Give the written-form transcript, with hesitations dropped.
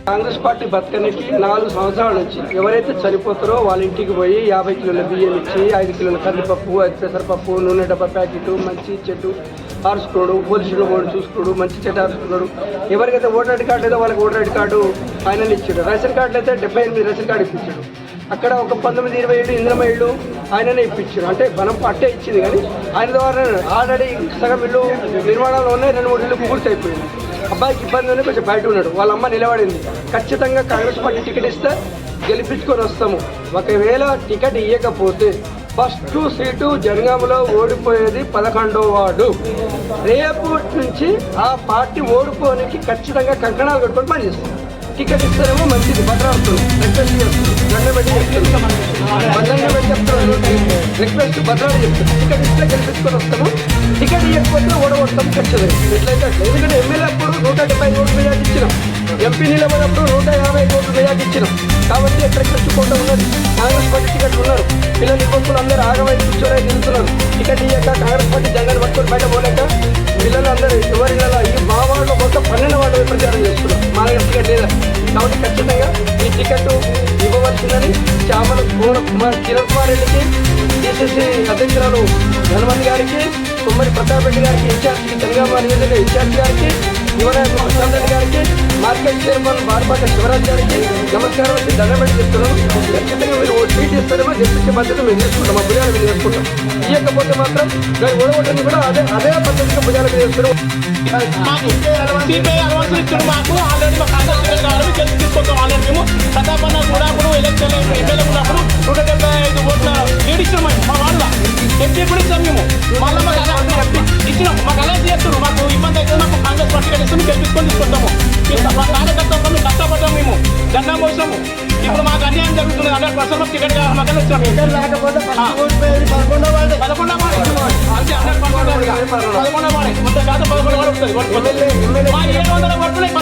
Congress party బతకనికి 4 సంవత్సరాల నుంచి ఎవరైతే చనిపోతారో వాళ్ళ ఇంటికి పోయి 50 కిలోల బియ్యం ఇచ్చి 5 కిలోల కందిపప్పు, పెసరపప్పు, నూనె డబ్బా ప్యాకెట్, మంచి చెట్టు ఆర్చుకోడు, పోలీసులు కూడా చూసుకోడు, మంచి చెట్టు ఆర్చుకున్నాడు. ఎవరికైతే ఓటర్ ఐడి కార్డు లేదో వాళ్ళకి ఓటర్ ఐడి కార్డు ఆయన ఇచ్చాడు. రేషన్ కార్డులు అయితే 78 రేషన్ కార్డు ఇప్పించాడు. అక్కడ ఒక 19-20 ఏళ్ళు ఇంద్రమ ఇళ్ళు ఆయననే ఇప్పించారు. అంటే మనం పట్టే ఇచ్చింది కానీ ఆయన ద్వారా ఆల్రెడీ సగం ఇల్లు నిర్మాణంలో ఉన్నాయి, 2-3 ఇళ్ళు పూర్తి అయిపోయింది. అబ్బాయికి ఇబ్బంది ఉంది, కొంచెం బయట ఉన్నాడు. వాళ్ళ అమ్మ నిలబడింది. ఖచ్చితంగా కాంగ్రెస్ పార్టీ టికెట్ ఇస్తే గెలిపించుకొని వస్తాము. ఒకవేళ టికెట్ ఇవ్వకపోతే ఫస్ట్ సీటు జనగామలో ఓడిపోయేది 11వ వార్డు. రేపు నుంచి ఆ పార్టీ ఓడిపోనికి ఖచ్చితంగా కంకణాలు కట్టుకొని పనిచేస్తాం. టికెట్ ఇస్తారేమో మంచిది, భద్రాడుతుంది, రిక్వెస్ట్ చేస్తుంది, దండబెట్టి చెప్తాను, రిక్వెస్ట్ భద్రాడు చెప్తాను. టికెట్ ఇస్తే గెలిపించుకొని వస్తాము. టికెట్ ఇవ్వకపోతే ఓడగొడతాం ఖచ్చితంగా. ఎట్లయితే అట్లా. ఎందుకంటే ఎమ్మెల్యే అప్పుడు 175 ఓట్లు మెజార్టీ ఇచ్చినాం, ఎంపీ నిలబడినప్పుడు 150 ఓట్లు మెజార్టీ ఇచ్చినాం. కాబట్టి ఎక్కడెక్కడ కోట ఉన్నది. కాంగ్రెస్ పార్టీ టికెట్ ఉన్నారు. పిల్లలు ఇబ్బందులు అందరూ ఆగమై కూర్చొని నిలుస్తున్నారు. టికెట్ ఇయ్యాక కాంగ్రెస్ పార్టీ జెండాలు పట్టుకొని బయట పోలేక పిల్లలు అందరూ ఎవరి ఈ మా వాళ్ళు మొత్తం 12 వాళ్ళు ప్రచారం చేస్తున్నారు. మా దగ్గర టికెట్ లేదా. కాబట్టి ఖచ్చితంగా ఈ టికెట్ ఇవ్వవలసిందని చామల కిరణ్ కుమార్ రెడ్డికి, టీసీసీ అధ్యక్షురాలు ధనవంత్ గారికి, కుమ్మరి ప్రతాప్ రెడ్డి గారికి, ఇన్ఛార్జి జనగామ నియోజక ఇన్ఛార్జి గారికి, యువనాయకుడు ప్రశాంత్ రెడ్డి గారికి, మార్కెట్ చైర్మన్ బార్పాట శివరాజ్ గారికి నమస్కారం వచ్చి దండబెట్టి చెప్తున్నాం. ఖచ్చితంగా మీరు సీట్ ఇస్తారేమో గెలిపించే బాధ్యత మేము తీసుకుంటాం. మా భుజాల మీద చేసుకుంటాం. ఇవ్వకపోతే మాత్రం దాన్ని ఓడగొట్టని కూడా అదే పద్ధతిగా భుజాల మీద చేస్తున్నాం. మాకు ఆల్రెడీ మా కాంగ్రెస్ తీసుకొస్తాం. ఆల్రెడీ మేము ప్రతాపన్న కూడా అప్పుడు ఎలక్షన్ ఎమ్మెల్యే ఉన్నప్పుడు 175 ఓట్ల లీడ్ ఇచ్చినాం. మా వాళ్ళ ఎంపీ కూడా ఇచ్చాం. మేము మళ్ళీ మాకు ఇచ్చినాం. మాకు అలా చేస్తున్నాం. మాకు ఇబ్బంది అయితే మాకు కాంగ్రెస్ పార్టీ కలిసి గెలిపించుకొని తీసుకొస్తాము. మా కార్యకర్తలు మేము కష్టపడ్డాము. మేము జెండా మోసాము. ఇప్పుడు మాకు అన్యాయం జరుగుతుంది. 100% మాకు టికెట్ మాకు ఇచ్చాము. లేకపోతే 11వ వాడే అంతే 100% 11వ వాడే మొత్తం శాతం 11వ వాడు వస్తుంది.